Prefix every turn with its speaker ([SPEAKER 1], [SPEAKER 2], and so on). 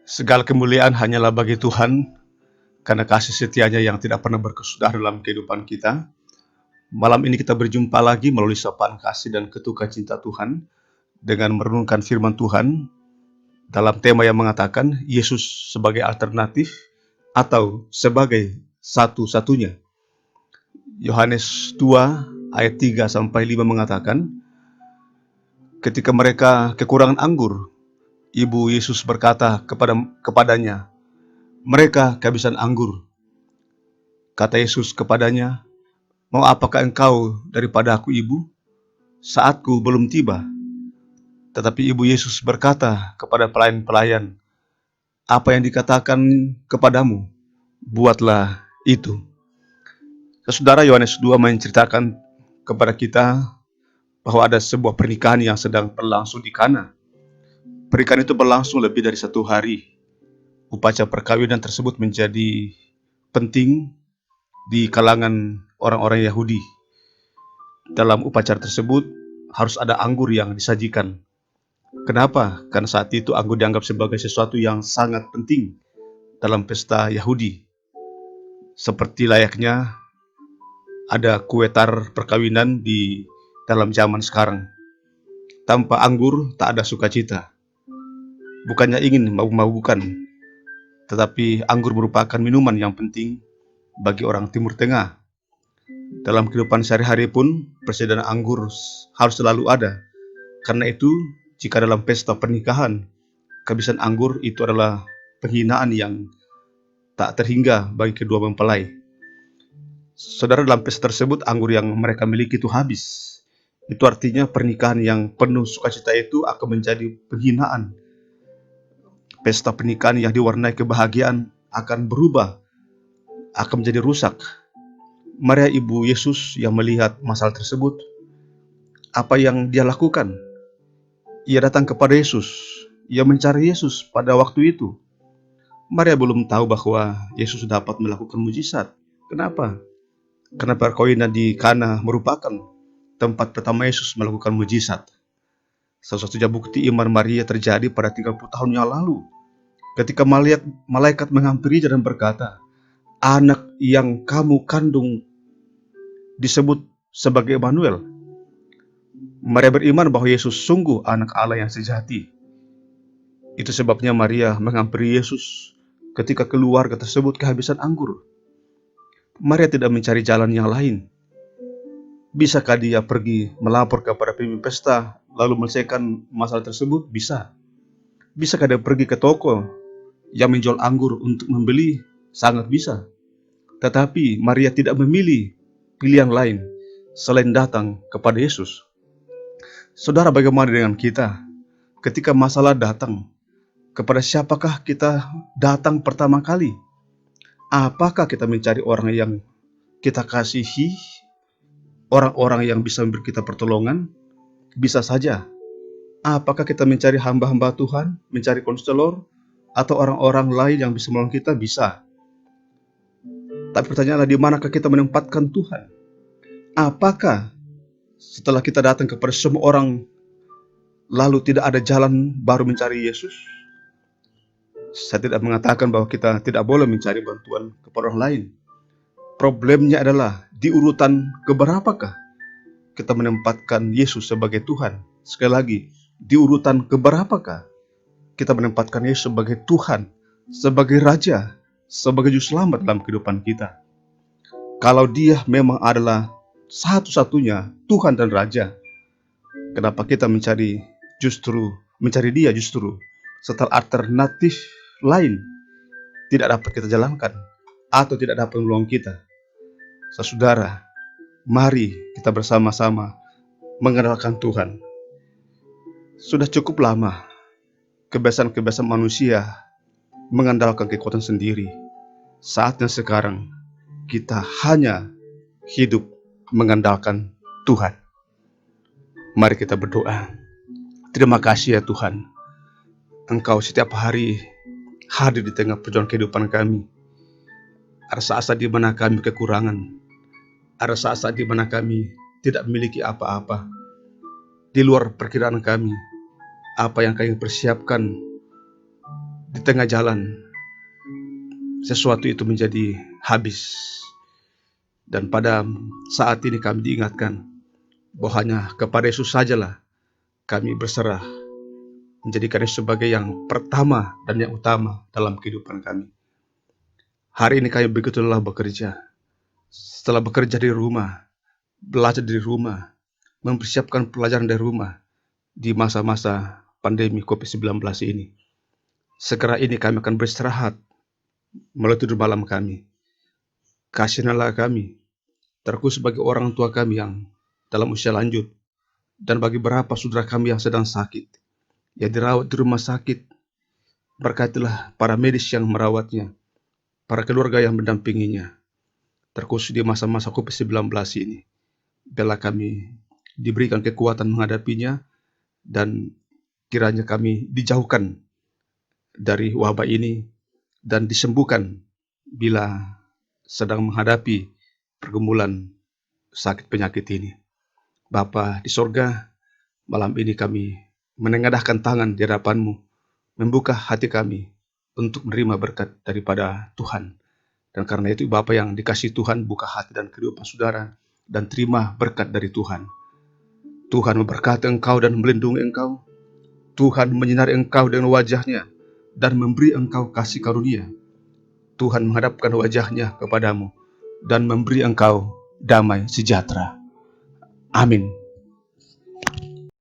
[SPEAKER 1] Segala kemuliaan hanyalah bagi Tuhan, karena kasih setianya yang tidak pernah berkesudahan dalam kehidupan kita. Malam ini kita berjumpa lagi melalui sapaan kasih dan ketukar cinta Tuhan, dengan merenungkan firman Tuhan, dalam tema yang mengatakan, Yesus sebagai alternatif, atau sebagai satu-satunya. Yohanes 2 ayat 3-5 mengatakan, ketika mereka kekurangan anggur, Ibu Yesus berkata kepadanya, mereka kehabisan anggur. Kata Yesus kepadanya, mau apakah engkau daripada aku, Ibu? Saatku belum tiba. Tetapi Ibu Yesus berkata kepada pelayan-pelayan, apa yang dikatakan kepadamu, buatlah itu. Saudara, Yohanes 2 menceritakan kepada kita bahwa ada sebuah pernikahan yang sedang berlangsung di Kana. Pernikahan itu berlangsung lebih dari 1 hari. Upacara perkawinan tersebut menjadi penting di kalangan orang-orang Yahudi. Dalam upacara tersebut harus ada anggur yang disajikan. Kenapa? Karena saat itu anggur dianggap sebagai sesuatu yang sangat penting dalam pesta Yahudi. Seperti layaknya ada kue tar perkawinan di dalam zaman sekarang. Tanpa anggur tak ada sukacita. Bukannya ingin mabuk-mabukan, tetapi anggur merupakan minuman yang penting bagi orang Timur Tengah. Dalam kehidupan sehari-hari pun, persediaan anggur harus selalu ada. Karena itu, jika dalam pesta pernikahan, kehabisan anggur itu adalah penghinaan yang tak terhingga bagi kedua mempelai. Saudara, dalam pesta tersebut, anggur yang mereka miliki itu habis. Itu artinya pernikahan yang penuh sukacita itu akan menjadi penghinaan. Pesta pernikahan yang diwarnai kebahagiaan akan berubah, akan menjadi rusak. Maria Ibu Yesus yang melihat masalah tersebut, apa yang dia lakukan? Ia datang kepada Yesus. Ia mencari Yesus pada waktu itu. Maria belum tahu bahwa Yesus dapat melakukan mujizat. Kenapa? Karena perkawinan di Kana merupakan tempat pertama Yesus melakukan mujizat. Satu-satunya bukti iman Maria terjadi pada 30 tahun yang lalu. Ketika malaikat menghampiri dan berkata, anak yang kamu kandung disebut sebagai Immanuel. Maria beriman bahwa Yesus sungguh anak Allah yang sejati. Itu sebabnya Maria menghampiri Yesus ketika keluarga tersebut kehabisan anggur. Maria tidak mencari jalan yang lain. Bisakah dia pergi melapor kepada pemimpin pesta lalu menyelesaikan masalah tersebut? Bisa. Bisakah dia pergi ke toko yang menjual anggur untuk membeli? Sangat bisa. Tetapi Maria tidak memilih pilihan lain selain datang kepada Yesus. Saudara, bagaimana dengan kita? Ketika masalah datang, kepada siapakah kita datang pertama kali? Apakah kita mencari orang yang kita kasihi? Orang-orang yang bisa memberi kita pertolongan? Bisa saja. Apakah kita mencari hamba-hamba Tuhan? Mencari konselor? Atau orang-orang lain yang bisa menolong kita? Bisa. Tapi pertanyaannya, di manakah kita menempatkan Tuhan? Apakah setelah kita datang kepada semua orang, lalu tidak ada jalan baru mencari Yesus? Saya tidak mengatakan bahwa kita tidak boleh mencari bantuan kepada orang lain. Problemnya adalah di urutan keberapakah kita menempatkan Yesus sebagai Tuhan? Sekali lagi, di urutan keberapakah kita menempatkan Yesus sebagai Tuhan, sebagai Raja, sebagai Juru Selamat dalam kehidupan kita? Kalau Dia memang adalah satu-satunya Tuhan dan Raja, kenapa kita mencari Dia justru setelah alternatif lain tidak dapat kita jalankan atau tidak dapat menolong kita? Saudara, mari kita bersama-sama mengandalkan Tuhan. Sudah cukup lama kebiasaan-kebiasaan manusia mengandalkan kekuatan sendiri. Saatnya sekarang kita hanya hidup mengandalkan Tuhan. Mari kita berdoa. Terima kasih ya Tuhan, Engkau setiap hari hadir di tengah perjuangan kehidupan kami. Ada saat-saat di mana kami kekurangan. Ada saat-saat di mana kami tidak memiliki apa-apa. Di luar perkiraan kami, apa yang kami persiapkan di tengah jalan sesuatu itu menjadi habis. Dan pada saat ini kami diingatkan bahwa hanya kepada Yesus sajalah kami berserah, menjadikan Yesus sebagai yang pertama dan yang utama dalam kehidupan kami. Hari ini kami begitu lelah bekerja. Setelah bekerja di rumah, belajar di rumah, mempersiapkan pelajaran dari rumah di masa-masa pandemi COVID-19 ini. Segera ini kami akan beristirahat melalui tidur malam kami. Kasihanlah kami, terkhusus bagi orang tua kami yang dalam usia lanjut, dan bagi beberapa saudara kami yang sedang sakit, yang dirawat di rumah sakit. Berkatilah para medis yang merawatnya, para keluarga yang mendampinginya, terkhusus di masa-masa COVID-19 ini. Biarlah kami diberikan kekuatan menghadapinya, dan kiranya kami dijauhkan dari wabah ini dan disembuhkan bila sedang menghadapi pergumulan sakit penyakit ini. Bapa di sorga, malam ini kami menengadahkan tangan di hadapan-Mu, membuka hati kami untuk menerima berkat daripada Tuhan. Dan karena itu Bapa yang dikasih Tuhan, buka hati dan kehidupan saudara dan terima berkat dari Tuhan. Tuhan memberkati engkau dan melindungi engkau. Tuhan menyinari engkau dengan wajah-Nya dan memberi engkau kasih karunia. Tuhan menghadapkan wajah-Nya kepadamu dan memberi engkau damai sejahtera. Amin.